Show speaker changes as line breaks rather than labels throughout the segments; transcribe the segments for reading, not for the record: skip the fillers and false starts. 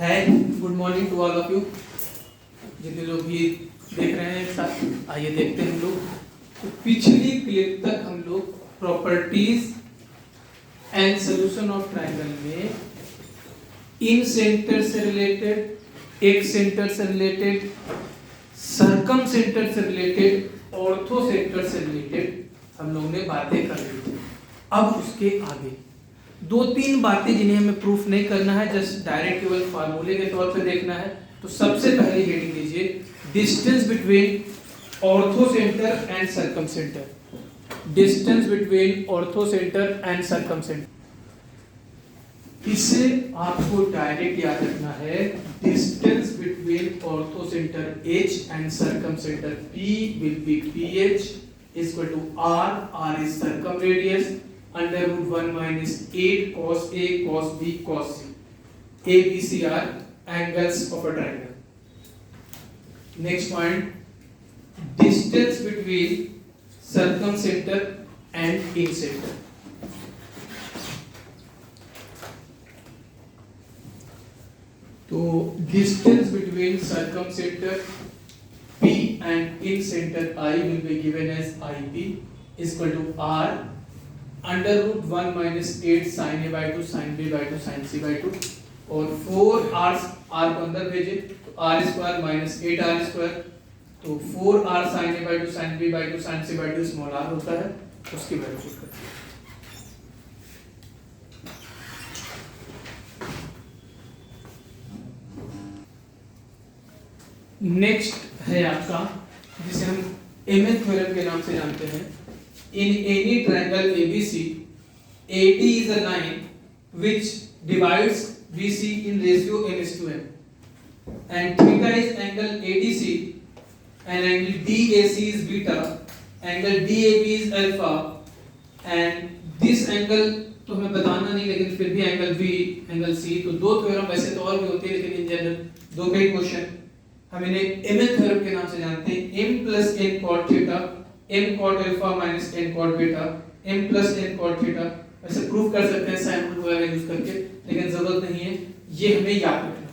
है good morning to all of you. जितने लोग भी देख रहे हैं एक साथ आइए देखते हैं हम लोग। तो पिछली क्लिप तक हम लोग properties and solution of triangle में इन सेंटर से रिलेटेड, एक सेंटर से रिलेटेड, सर्कम सेंटर से रिलेटेड, ऑर्थो सेंटर से रिलेटेड हम लोग ने बातें कर ली थी। अब उसके आगे दो तीन बातें जिन्हें हमें प्रूफ नहीं करना है, जस्ट डायरेक्ट केवल फार्मूले के तौर पे देखना है। तो सबसे पहले हेडिंग दीजिए distance between ortho centre and circum centre. Distance between ortho centre and circum centre, इसे आपको डायरेक्ट याद रखना है। Distance between ortho centre h and circum centre p will be ph equal to r is circum radius under root 1 minus 8 cos a cos b cos c. a b c are angles of a triangle. Next point, distance between circum center and incenter. तो distance between circum centre P and in center I will be given as IP equal to R under root 1 minus 8 sin A by 2 sin B by 2 sin C by 2 और 4 R को अंदर भेजे तो R square minus 8 R square, तो 4 R sin A by 2 sin B by 2 sin C by 2 small r होता है, उसकी value put करते हैं। नेक्स्ट है आपका जिसे हम एमएन थ्योरम के नाम से जानते हैं। इन any triangle ABC, AD is a line which divides BC in ratio n:n, and theta is angle ADC, and angle DAC is beta, angle DAB is alpha, and this angle तो हमें बताना नहीं, लेकिन फिर भी एंगल B, एंगल C, तो दो theorem वैसे तो और भी होते हैं, लेकिन इन जनरल दो कई क्वेश्चन हम इन्हें एमएन थ्योरम के नाम से जानते हैं। m plus n cot theta, m cot alpha minus n cot beta, m plus n cot theta. वैसे प्रूफ कर सकते हैं साइन रूल वगैरह यूज करके, लेकिन जरूरत नहीं है, ये हमें याद रखना है।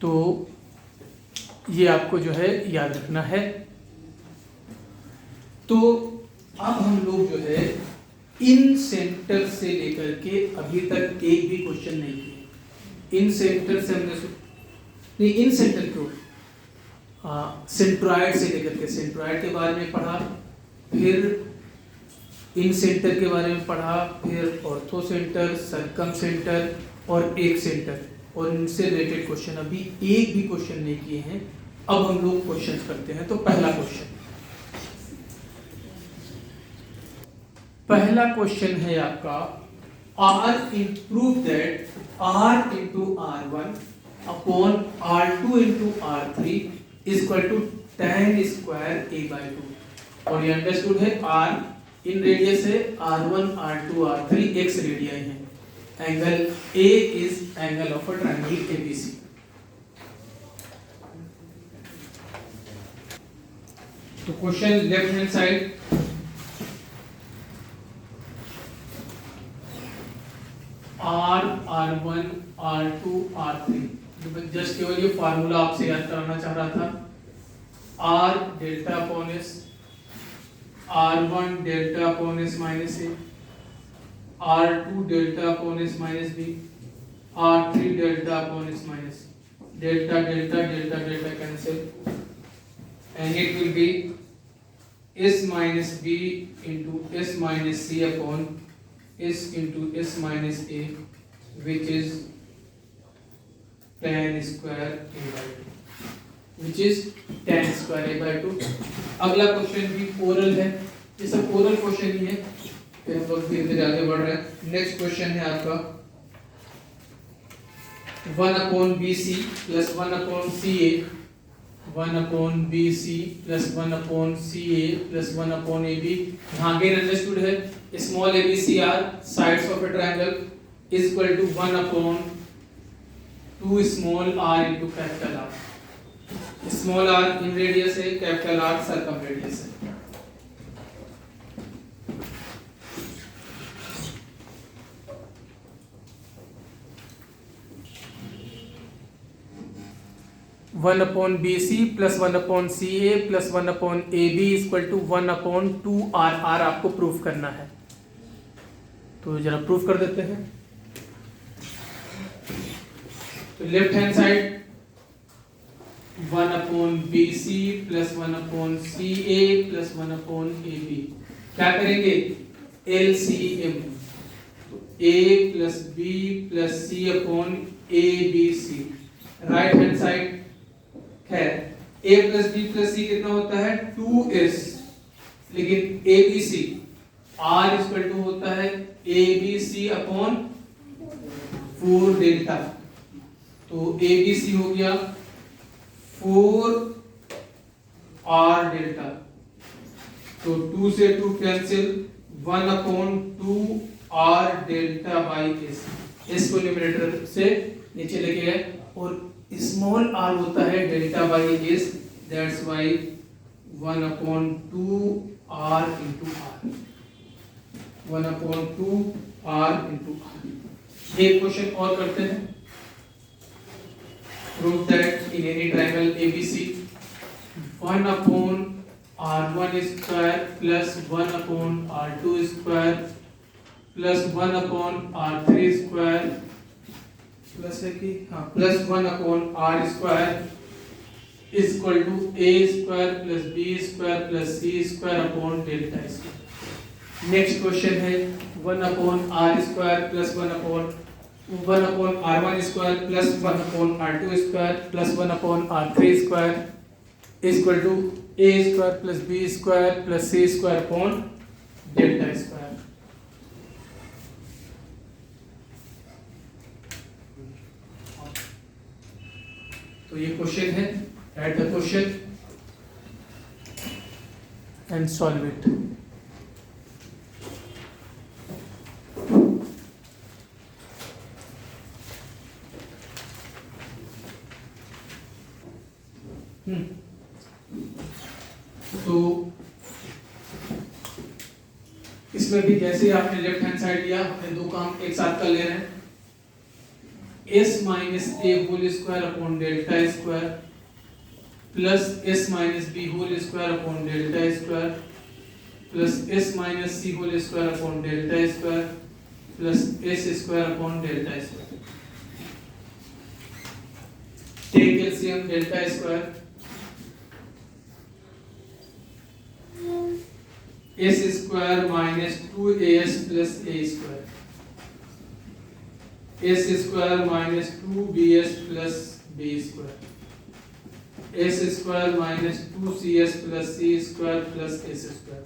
तो ये आपको जो है याद रखना है। तो अब हम लोग जो है इन सेंटर से लेकर के अभी तक एक भी क्वेश्चन नहीं किए। इन सेंटर से हमने नहीं, इन सेंटर क्यों, सेंट्रॉइड से लेकर के सेंट्रॉइड के बारे में पढ़ा, फिर इन सेंटर के बारे में पढ़ा, फिर ऑर्थो सेंटर, सर्कम सेंटर और एक सेंटर, और इनसे रिलेटेड क्वेश्चन अभी एक भी क्वेश्चन नहीं किए हैं। अब हम लोग क्वेश्चन करते हैं। तो पहला क्वेश्चन है आपका, R prove that R into R1 अपॉन R2 into R3 equal to tan square A by 2। और ये अंडरस्टूड है, R इन रेडियस है, R1 R2 R3 x radius है। Angle A is angle of a triangle ABC। तो question left hand side, R, R1, R2, R3, just केवल ये formula आपसे याद कराना चाह रहा था। R delta upon S, R1 delta upon S minus A, R2 delta upon S minus B, R3 delta upon S minus, delta delta delta delta cancel, and it will be S minus B into S minus C upon S into S minus A, which is tan square A by 2, which is tan square A by 2। अगला question भी oral है, ये सब oral question ही है, फिर हम लोग धीरे धीरे आगे बढ़ रहे हैं। नेक्स्ट क्वेश्चन है आपका 1 upon BC plus 1 upon CA, 1 upon BC plus 1 upon CA plus 1 upon AB। यहाँ अगेन अंडरस्टूड है, small ABC are sides of a triangle is equal to 1 upon 2 small r into capital R। Small R inradius है, capital R circumradius है। One upon B C plus one upon C A plus one upon A B equal to one upon two R. R आपको proof करना है, तो जरा proof कर देते हैं। तो left hand side one upon B C plus one upon C A plus one upon A B, क्या करेंगे LCM, तो A plus B plus C upon A B C. Right hand side खैर a plus B plus C कितना होता है 2s, लेकिन ABC R equal to होता है ABC अपॉन 4 डेल्टा, तो ABC हो गया 4 R डेल्टा, तो 2 से 2 cancel, 1 upon 2 R delta by S को न्यूमरेटर से नीचे लेके गए, और स्मॉल r होता है delta by S, that's why 1 upon 2 r into R, 1 upon 2 r into R. एक क्वेश्चन और करते हैं। Prove that in any triangle ABC 1 upon r1 square plus 1 upon r2 square plus 1 upon r3 square plus है कि हाँ plus 1 upon R square equal to A square plus B square plus C square upon delta square. Next question है 1 upon R square plus 1 upon r1 square plus 1 upon r2 square plus 1 upon r3 square equal to A square plus B square plus C square upon delta square. तो ये question है, write the question and solve it. तो इसमें भी जैसे आपने left hand side लिया, हमने दो काम एक साथ कर ले रहे हैं। s minus a whole square upon delta square plus s minus b whole square upon delta square plus s minus c whole square upon delta square plus s square upon delta square. Take LCM delta square s square minus 2as plus a square, s square minus 2bs plus b square, s square minus 2cs plus c square plus s square,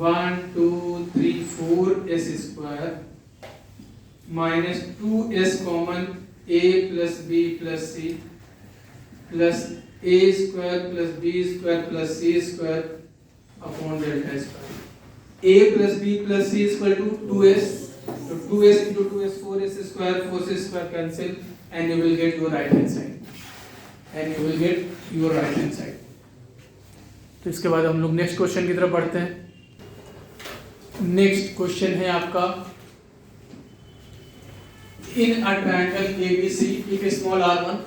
1 2 3 4 s square minus 2s common a plus b plus c plus a square plus b square plus c square upon delta square. a plus b plus c equal to 2s, so 2s into 2s 4s square 4s square cancel and you will get your right hand side, तो इसके बाद हम लोग next question की तरफ बढ़ते हैं। Next question है आपका in a triangle ABC if small r1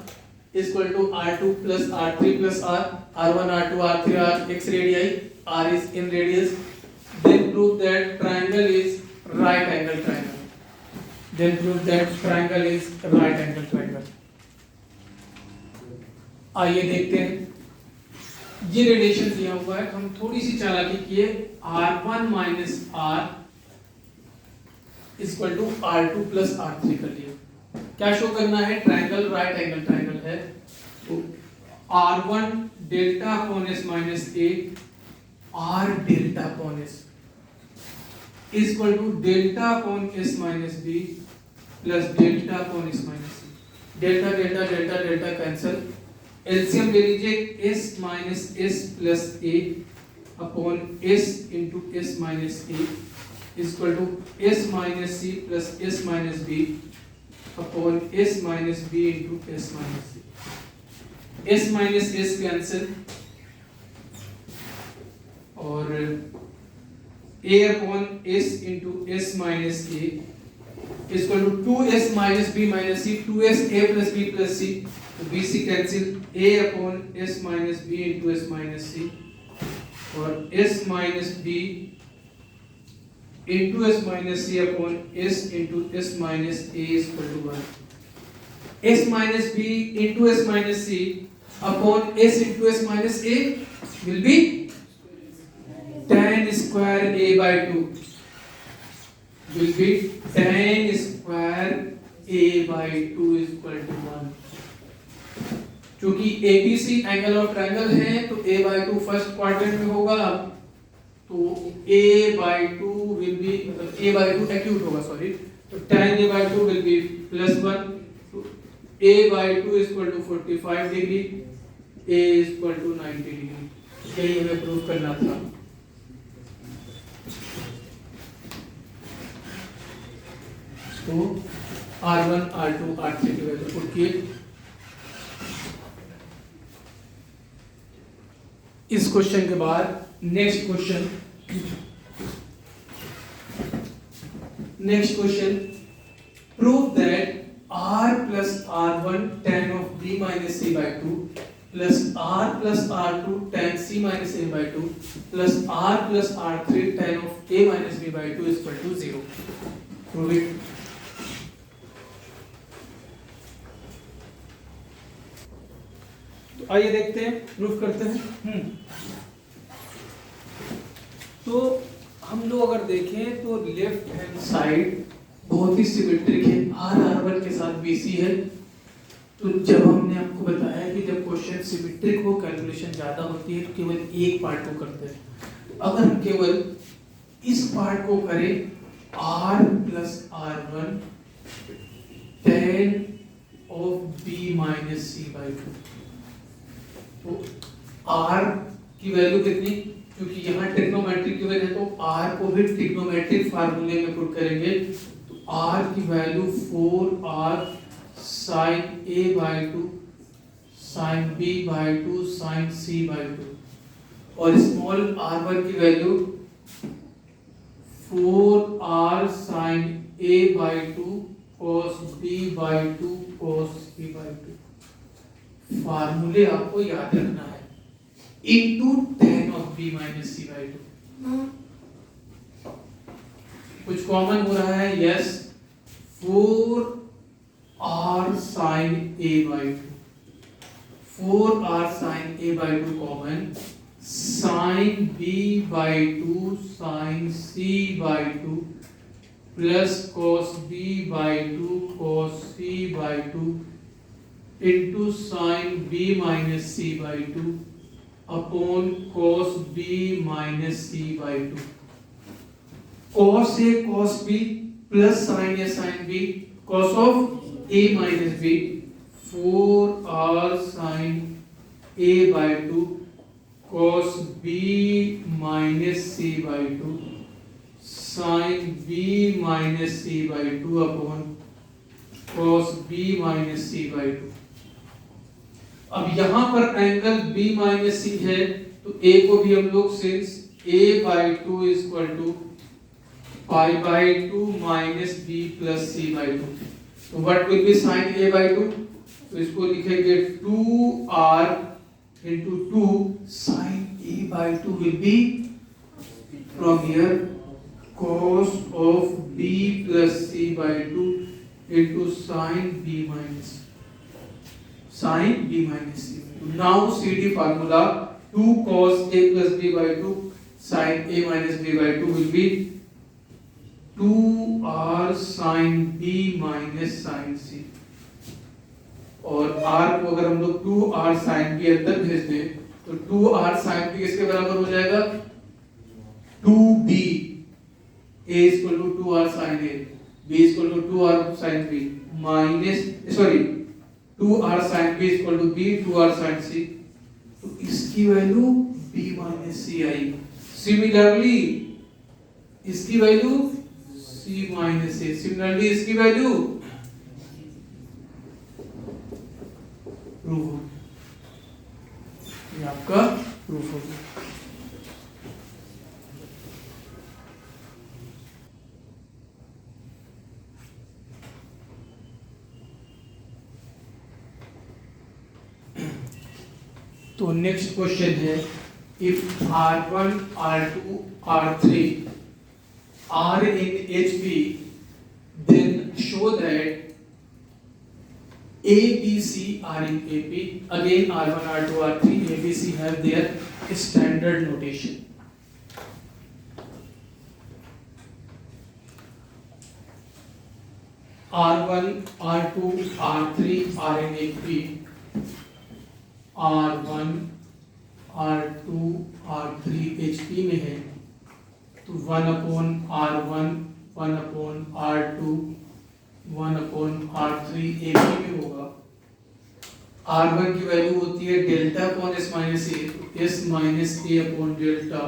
is equal to r2 plus r3 plus r1 r2 r3 r x radii, r is in radius, then prove that triangle is right angle triangle, then prove that triangle is right angle triangle। आइए देखते हैं, ये radiation दिया हुआ है, हम थोड़ी सी चालाकी किए, r1 minus r equal to r2 plus r3 कर लिया। क्या शो करना है, ट्रायंगल राइट एंगल ट्रायंगल है, तो r1 delta upon s minus a r delta upon s equal to delta upon s minus b plus delta upon s minus c। Delta delta delta delta cancel, LCM ले लीजिए s minus s plus a upon s into s minus a equal to s minus c plus s minus b upon s minus b into s minus c। s minus s cancel और a upon s into s minus a equal to 2s minus b minus c 2s a plus b plus c तो b c cancel a upon s minus b into s minus c और s minus b into s minus c upon s into s minus a equal to 1 s minus b into s minus c upon s into s minus a will be tan square a by 2 will be tan square a by 2 is equal to 1 क्योंकि ABC angle of triangle है तो a by 2 first quadrant में होगा तो a by 2 will be a by 2 acute होगा sorry तो tan a by 2 will be plus 1 तो a by 2 is equal to 45 degree a is equal to 90 degree यही हमें प्रूव करना था तो R1 R2 R3 की वैल्यू पुट किए इस क्वेश्चन के बाद next question prove that R plus R1 tan of B minus C by 2 plus R plus R2 tan C minus A by 2 plus R plus R3 tan of A minus B by 2 is equal to 0. Prove it. तो आइए देखते हैं proof करते हैं तो हम लोग अगर देखें तो लेफ्ट हैंड साइड बहुत ही सिमेट्रिक है R1 के साथ BC है तो जब हमने आपको बताया कि जब क्वेश्चन सिमेट्रिक हो कैलकुलेशन ज्यादा होती है तो केवल एक पार्ट को करते हैं तो अगर हम केवल इस पार्ट को करें R plus R1 tan of B minus C by 2 तो R की वैल्यू कितनी क्योंकि यहाँ ट्रिग्नोमेट्रिक गिवन है तो R को भी ट्रिग्नोमेट्रिक फार्मूले में पुट करेंगे तो R की value 4R sin A by 2 sin B by 2 sin C by 2 और स्मॉल r1 की value 4R sin A by 2 cos B by 2 cos C by 2 फार्मूले आपको याद रखना है into tan of B minus C by 2 कुछ common हो रहा है yes 4R sin A by 2 4R sin A by 2 common sin B by 2 sin C by 2 plus cos B by 2 cos C by 2 into sin B minus C by 2 upon cos B minus C by 2 cos A cos B plus sin A sin B cos of A minus B 4R sin A by 2 cos B minus C by 2 sin B minus C by 2 upon cos B minus C by 2 अब यहां पर angle B minus C है तो A को भी हम लोग since A by 2 is equal to pi by 2 minus B plus C by 2 तो what will be sin A by 2 तो इसको लिखेंगे 2R into 2 sin A by 2 will be from here cos of B plus C by 2 into sin B minus C. Now CD formula 2 cos A plus B by 2 sin A minus B by 2 will be 2R sin B minus sin C और R को अगर हम लोग 2R sin B अंदर भेज दें तो 2R sin B किसके बराबर हो जाएगा 2B A is equal to 2R sin A B is equal to 2R sin B minus 2R sin B is equal to B 2R sin C तो इसकी वैल्यू B minus C आई similarly इसकी value C minus A similarly इसकी value prove ये आपका proof हो गया। तो next question है, if R1, R2, R3 are in HP, then show that A, B, C are in AP. Again, R1, R2, R3, A, B, C have their standard notation. R1, R2, R3 are in AP. R1, R2, R3 HP में है, तो 1/R1, 1/R2, 1/R3 AP में होगा। R1 की value होती है delta upon S minus A, तो S minus A upon delta,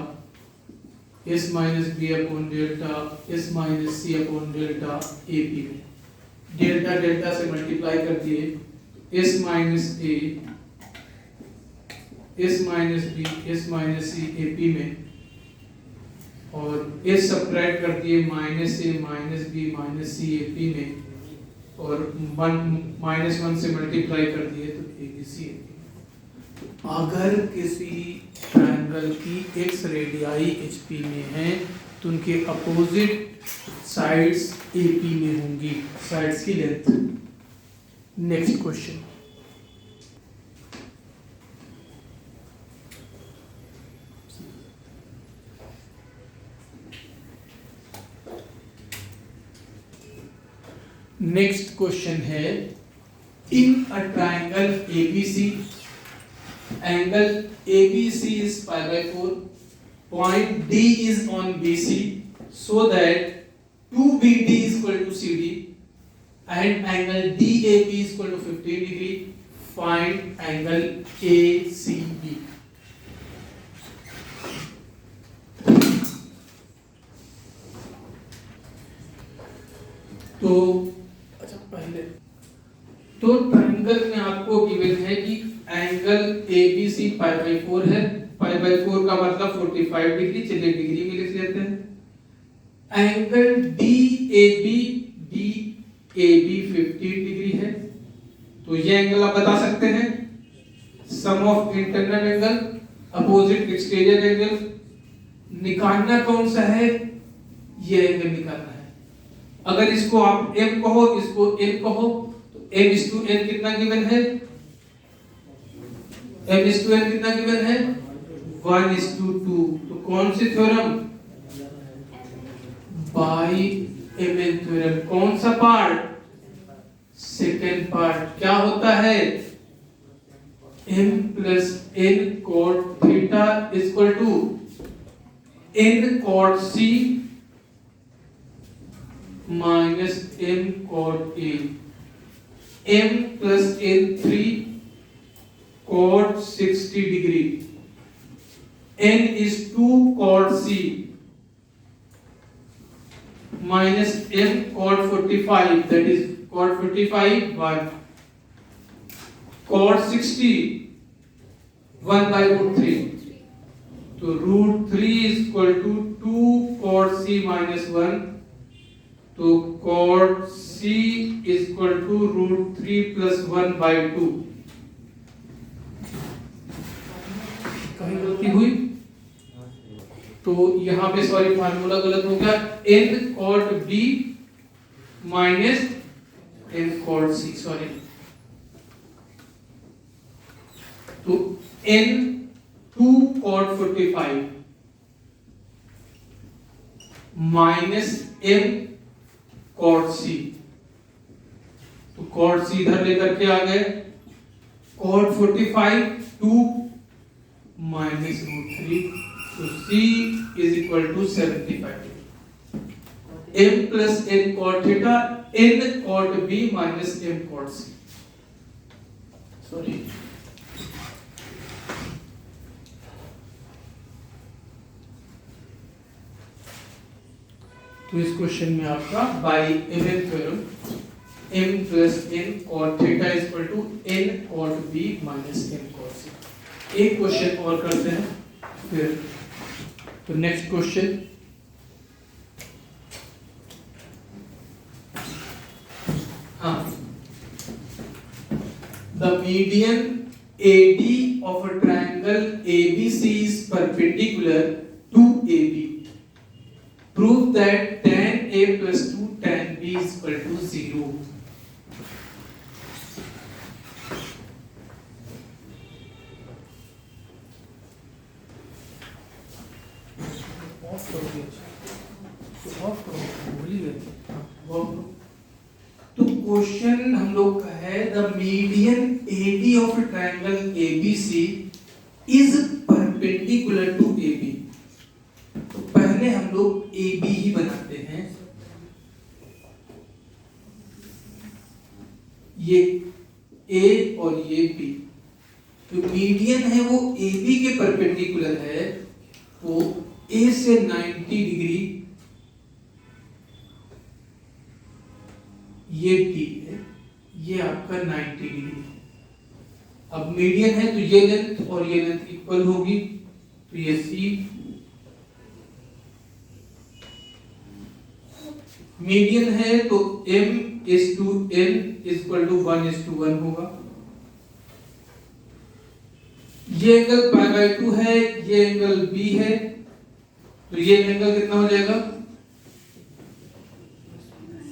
S minus B upon delta, S minus C upon delta AP में। डेल्टा डेल्टा से मल्टीप्लाई कर दिए, S minus A, S minus B, S minus C AP में, और S subtract कर दिए minus A minus B minus C AP में, और 1 से मल्टीप्लाई कर दिए तो ABC AP। अगर किसी ट्रायंगल की x रेडियाई HP में है तो उनके अपोजिट साइड्स AP में होंगी, साइड्स की length. Next question, next question है, in a triangle ABC, angle ABC is π/4, point D is on BC, so that 2BD is equal to CD and angle DAB is equal to 15 degree. Find angle ACB. तो अच्छा, पहले तो triangle में आपको given है कि angle ABC π/4 है, π/4 का मतलब 45 डिग्री, चलिए डिग्री में लिख लेते हैं। एंगल DAB 15 डिग्री है, तो ये एंगल आप बता सकते हैं, sum of internal angle opposite exterior angle. निकालना कौन सा है, ये एंगल निकालना है। अगर इसको आप m कहो, इसको n कहो, तो m/n कितना गिवन है, m/n कितना गिवन है, 1:2। तो कौन सी थ्योरम, बाई mn थ्योरम। कौन सा पार्ट, सेकेंड पार्ट। क्या होता है, m plus n cot theta equal to n cot c minus m cot a, m plus n 3 cot 60 degree, n is 2 cot c minus m cot 45, that is cot 45 1, cot 60 1/√3, तो √3 is equal to 2 cot c minus 1, तो cot c is equal to √3 plus 1/2। कहीं गलती हुई तो यहाँ पे sorry formula गलत हो गया, n cot b minus n cot c, sorry, तो n 2 cot 45 minus m cot c, तो cot c इधर लेकर के आ गए, cot 45 2 माइनस √3, तो c is equal to 75। m plus n cot theta, n cot b minus m cot c, sorry. तो इस question में आपका by mn theorem m plus n cot theta is equal to n cot b minus n cot c। एक question और करते हैं फिर। तो नेक्स्ट क्वेश्चन, हाँ, the median AD of a triangle ABC is perpendicular to AB. Prove that tan A plus 2 tan B is equal to 0. तो question हम लोग का है, the median AD of triangle ABC is perpendicular to AB। तो पहले हम लोग AB ही बनाते हैं। ये A और ये B, तो मीडियन है वो AB के परपेंडिकुलर है, तो A से 90 डिग्री ये D है, ये आपका 90 डिग्री। अब मीडियन है तो ये लेंथ और ये लेंथ इक्वल होगी, तो ये C। मीडियन है तो M/N इक्वल टू 1:1 होगा। ये एंगल π/2 है, ये एंगल B है, तो ये एंगल कितना हो जाएगा,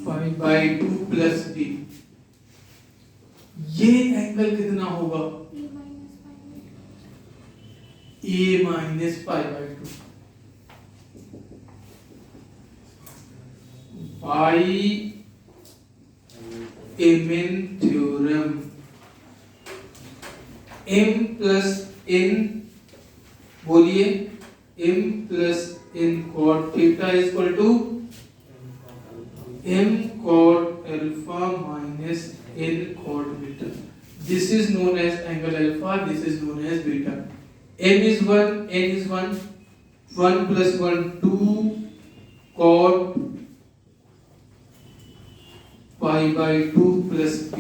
π/2 प्लस B। ये एंगल कितना होगा, A minus π/2। By m n theorem, M plus N, बोलिए, M plus N cot theta equal to M cot alpha minus N cot beta. This is known as angle alpha, this is known as beta. M is 1, N is 1, 1 plus 1 2 cot π/2 plus B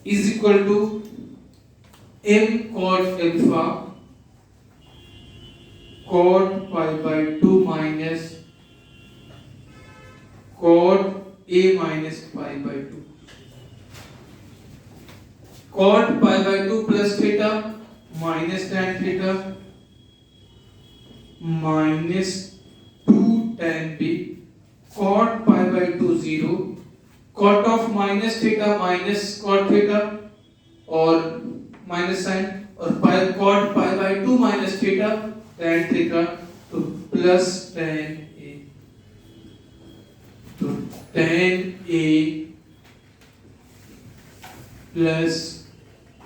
is equal to M cot alpha cot π/2 minus cot A minus π/2। cot π/2 plus theta minus tan theta minus 2 tan B, cot π/2 0, cot of minus theta minus cot theta और minus sign, और cot π/2 minus theta tan theta, तो plus tan A, तो tan A plus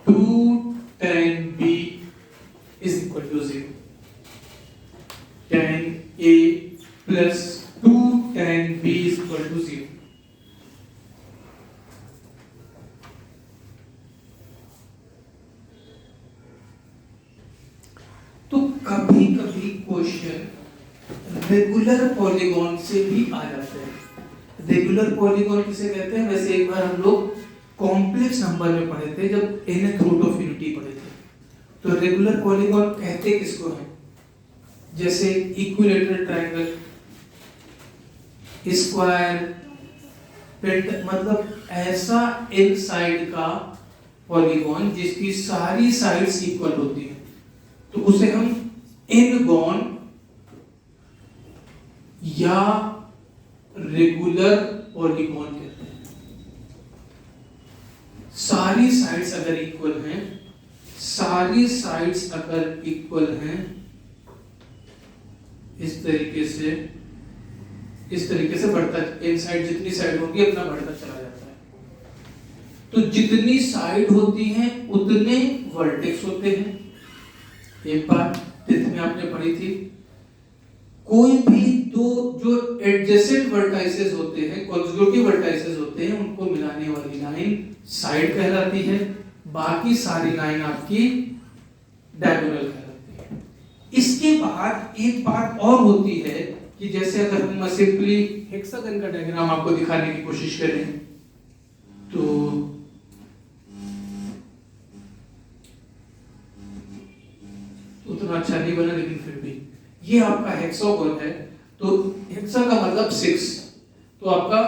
2 tan B is equal to 0। tan A plus 2 tan B is equal to 0। तो कभी कभी question regular polygon से भी आ जाते हैं। रेगुलर पॉलीगॉन किसे कहते हैं, वैसे एक बार हम लोग कॉम्प्लेक्स नंबर में पढ़े थे जब nth रूट ऑफ यूनिटी पढ़े थे। तो रेगुलर पॉलीगॉन कहते किसको हैं, जैसे इक्विलैटरल ट्रायंगल, स्क्वायर, मतलब ऐसा n साइड का पॉलीगॉन जिसकी सारी साइड्स इक्वल होती हैं, तो उसे हम n-गॉन या रेगुलर पॉलीगॉन कहते हैं। सारी साइड्स अगर इक्वल हैं, सारी साइड्स अगर इक्वल हैं, इस तरीके से बढ़ता, n साइड जितनी साइड होगी अपना बढ़ता चला जाता है। तो जितनी साइड होती हैं उतने वर्टेक्स होते हैं। एक बात टेंथ में आपने पढ़ी थी, कोई भी दो जो एडजेसेंट वर्टाइसेस होते हैं, कॉन्जिक्यूटिव वर्टाइसेस होते हैं, उनको मिलाने वाली लाइन साइड कहलाती है, बाकी सारी लाइन आपकी डायगोनल कहलाती है। इसके बाद एक बात और होती है कि जैसे अगर हम सिंपली हेक्सागन का डायग्राम आपको दिखाने की कोशिश करें, तो उतना अच्छा नहीं बना लेकिन फिर भी ये आपका हेक्सागोन है, तो हेक्सा का मतलब 6, तो आपका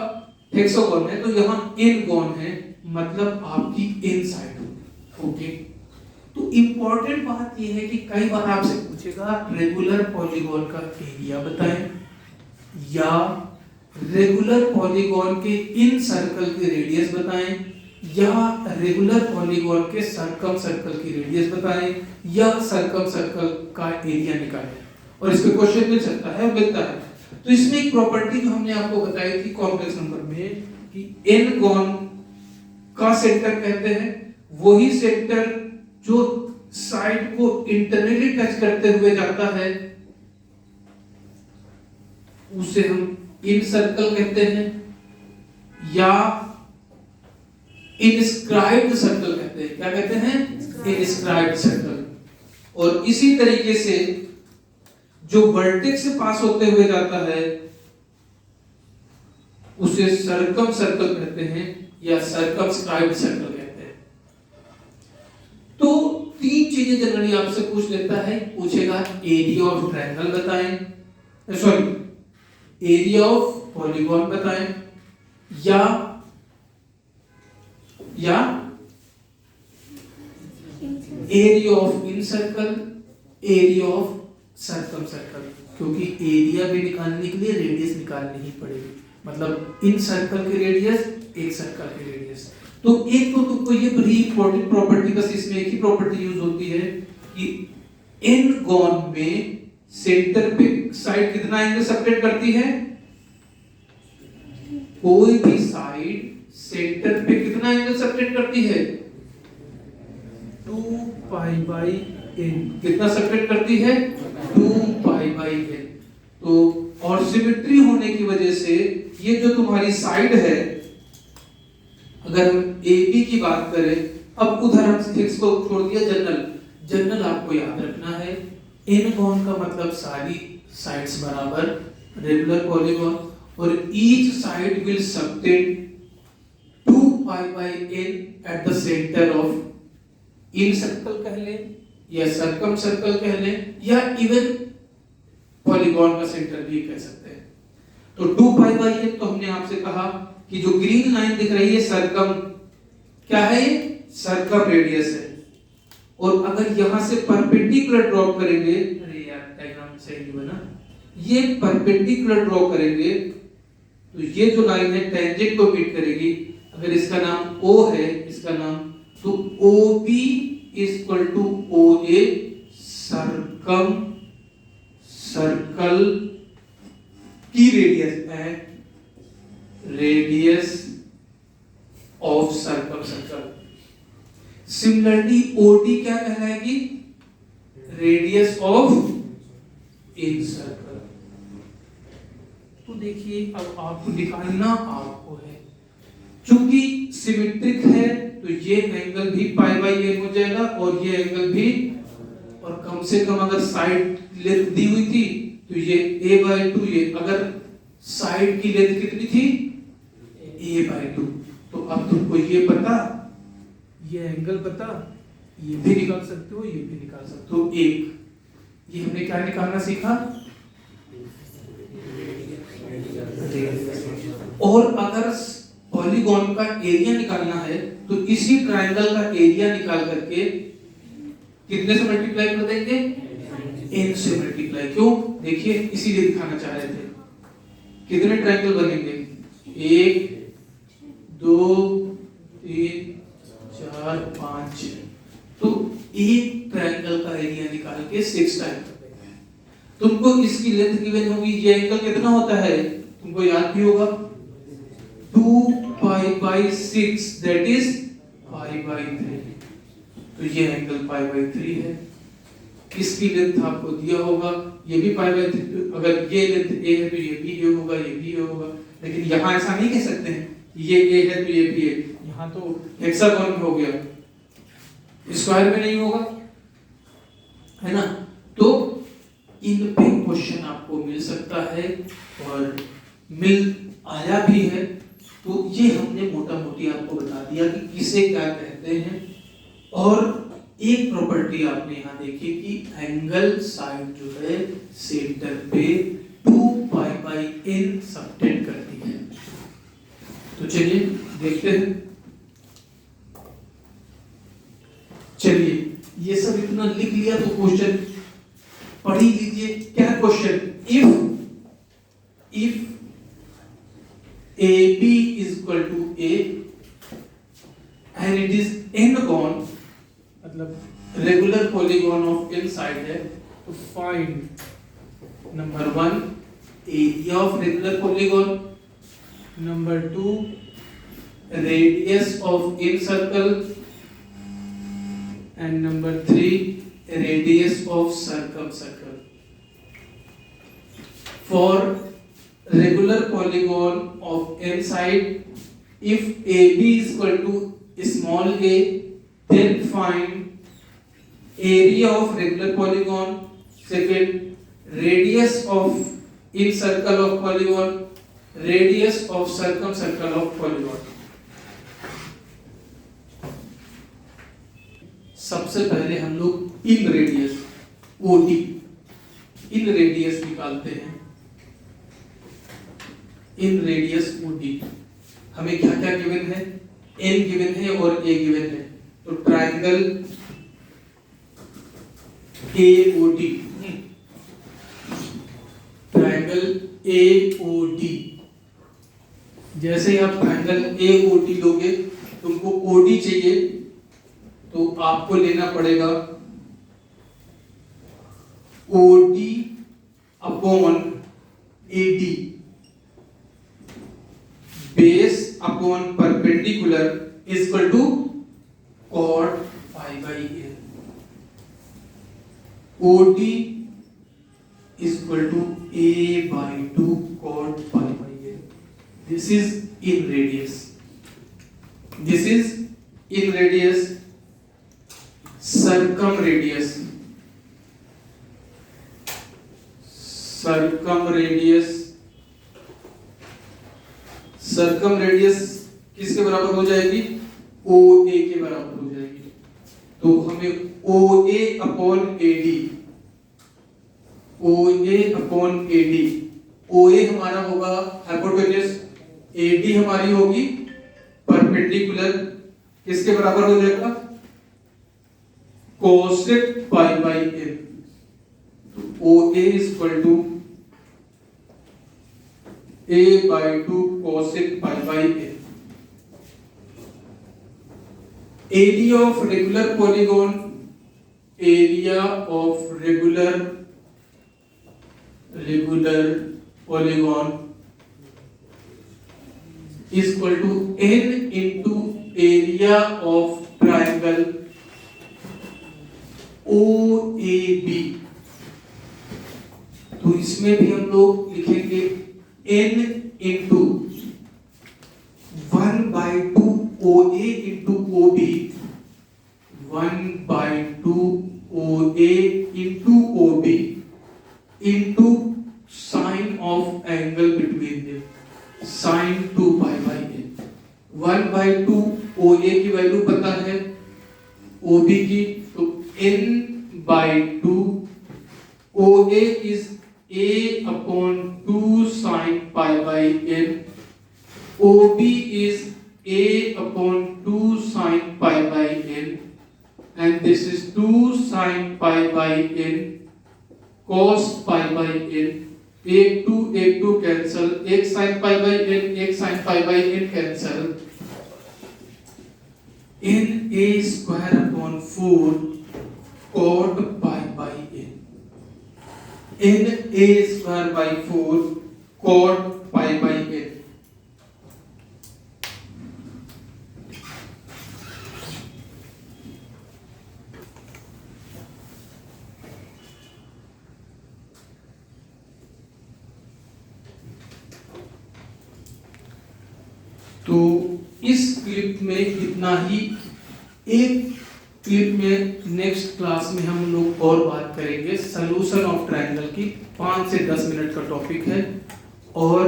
हेक्सागोन है, तो यहाँ n गोन है, मतलब आपकी n साइड होगी। ओके, तो इंपॉर्टेंट बात ये है कि कई बार आपसे पूछेगा रेगुलर पॉलीगॉन का एरिया बताएं, या रेगुलर पॉलीगॉन के इन सर्कल की रेडियस बताएं, या रेगुलर पॉलीगॉन के सर्कम सर्कल की रेडियस बताएं, या सर्कम सर्कल का एरिया निकालें, और इस पे क्वेश्चन मिल सकता है, मिलता है। तो इसमें एक प्रॉपर्टी जो हमने आपको बताई थी कॉम्प्लेक्स नंबर में कि n गॉन का सेंटर कहते हैं वही सेंटर जो साइड को इंटरनली टच करते हुए जाता है उसे हम इन सर्कल कहते हैं, या इनस्क्राइब्ड सर्कल कहते हैं। क्या कहते हैं? Inscribed circle. और इसी तरीके से जो वर्टेक्स से पास होते हुए जाता है उसे सर्कम सर्कल कहते हैं या सर्कमस्क्राइब्ड सर्कल कहते हैं। तो तीन चीजें जनरली आपसे पूछ लेता है, पूछेगा एरिया ऑफ ट्रायंगल बताएं, सॉरी एरिया ऑफ पॉलीगॉन बताएं, या area of in circle, area of circum circle, क्योंकि एरिया भी निकालने के लिए रेडियस निकालनी ही पड़ेगी, मतलब इन सर्कल की रेडियस एक सर्कल की रेडियस। तो एक तो तुमको ये बड़ी इंपॉर्टेंट प्रॉपर्टी, बस इसमें एक ही प्रॉपर्टी यूज होती है कि एन गॉन में सेंटर पे साइड कितना एंगल सेपरेट करती है, कोई भी साइड सेंटर पे कितना एंगल सेपरेट करती है, 2 पाई बाई n। कितना सेपरेट करती है? 2 पाई बाई n। तो और सिमेट्री होने की वजह से ये जो तुम्हारी साइड है, अगर हम AB की बात करें, अब उधर हम x को छोड़ दिया, जनरल आपको याद रखना है, n गॉन का मतलब सारी साइड्स बराबर रेगुलर पॉलीगॉन, और each side will subtend 2 pi by n at the centre of in circle कह लें या सर्कम सर्कल कह लें, या इवन पॉलीगॉन का सेंटर भी कह सकते हैं। तो 2 पाई बाई n, तो हमने आपसे कहा कि जो ग्रीन लाइन दिख रही है सर्कम, क्या है ये? सर्कम रेडियस है। और अगर यहां से परपेंडिकुलर ड्रॉ करेंगे, अरे यार डायग्राम सही नहीं बना, ये परपेंडिकुलर ड्रॉ करेंगे तो ये जो लाइन है टेंजेंट को मीट करेगी। अगर इसका नाम O है, इसका नाम, तो OB equal to OA circumcircle की रेडियस है, radius of circumcircle. Similarly OD क्या कहलाएगी? Radius of incircle. तो देखिए अब आपको निकालना आपको है, चूंकि सिमेट्रिक है तो ये एंगल भी पाई बाई n हो जाएगा और ये एंगल भी, और कम से कम अगर साइड लेंथ दी हुई थी तो ये a/2, ये अगर साइड की लेंथ कितनी थी? a/2। तो अब तुमको ये पता, ये एंगल पता, ये भी निकाल सकते हो, ये भी निकाल सकते हो। एक ये हमने क्या निकालना सीखा, और अगर पॉलीगॉन का एरिया निकालना है तो इसी ट्रायंगल का एरिया निकाल करके कितने से मल्टीप्लाई कर देंगे? n से मल्टीप्लाई। क्यों? देखिए इसीलिए दिखाना चाह रहे थे। कितने ट्रायंगल बनेंगे? 1 2 3 4 5। तो एक ट्रायंगल का एरिया निकाल के 6 टाइम कर देंगे। तुमको इसकी लेंथ गिवन होगी, ये एंगल कितना होता है तुमको याद भी होगा, 2 pi by 6, that is pi by 3। तो ये एंगल पाई बाई 3 है। इसकी लेंथ आपको दिया होगा, ये भी पाई बाई 3। अगर ये लेंथ a है तो ये भी a होगा, ये भी a होगा। लेकिन यहाँ ऐसा नहीं कह सकते हैं ये a है तो ये भी a, यहाँ तो हेक्सागोन में हो गया, स्क्वायर में नहीं होगा, है ना। तो इन पे क्वेश्चन आपको मिल सकता है और मिल आया भी है। तो ये हमने मोटा मोटी आपको बता दिया कि किसे क्या कहते हैं, और एक प्रॉपर्टी आपने यहाँ देखी कि एंगल साइड जो है सेंटर पे 2 पाई बाई n सबटेंड करती है। तो चलिए देखते हैं। चलिए ये सब इतना लिख लिया तो क्वेश्चन पढ़ ही लीजिए। क्या question? If AB is equal to A and it is n-gon, मतलब regular polygon of n side है, तो find number 1 area of regular polygon, number 2 radius of in circle, and number 3 radius of circum circle. For regular polygon of n side, if AB is equal to small a, then find area of regular polygon. Second, radius of in circle of polygon, radius of circumcircle of polygon. सबसे पहले हम लोग इन radius OD इन radius निकालते हैं। इन radius OD हमें क्या क्या given है? n गिवन है और a गिवन है। तो ट्रायंगल AOD, ट्रायंगल AOD, जैसे ही आप ट्रायंगल AOD लोगे, तुमको OD चाहिए तो आपको लेना पड़ेगा OD upon AD, base upon perpendicular is equal to cot pi by n। OD is equal to a by 2 cot pi by n. This is in radius. This is in radius. Circumradius. Circumradius. Circumradius किसके बराबर हो जाएगी? OA के बराबर हो जाएगी। तो हमें OA upon AD, OA upon AD, OA हमारा होगा हाइपोटेन्यूज, AD हमारी होगी परपेंडिकुलर, किसके बराबर हो जाएगा? Cosec pi by n। तो OA is equal to a by 2 cosec pi by n। Area of regular polygon, area of regular polygon is equal to n into area of triangle OAB। तो इसमें भी हम लोग लिखेंगे n into 1 by 2 OA into OB, 1 by 2 OA into OB into sine of angle between them, sine 2 pi by n। 1 by 2 OA की value पता है, OB की, तो n by 2 OA is a upon 2 sine pi by n, OB is a upon 2 sine pi by n, and this is 2 sine pi by n cos pi by n। एक two cancel, एक sin pi by n, एक sin pi by n cancel, n a square upon 4 cot pi by n, n a square by 4 cot pi by n। तो इस clip में इतना ही। एक clip में next class में हम लोग और बात करेंगे सॉल्यूशन ऑफ ट्रायंगल की। 5 से 10 मिनट का टॉपिक है और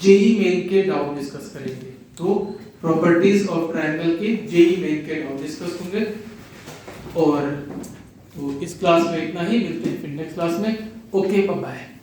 जेई मेन के डाउट डिस्कस करेंगे। तो प्रॉपर्टीज ऑफ ट्रायंगल के जेई मेन के डाउट डिस्कस होंगे। और तो इस क्लास में इतना ही, मिलते हैं फिर नेक्स्ट क्लास में। Okay bye.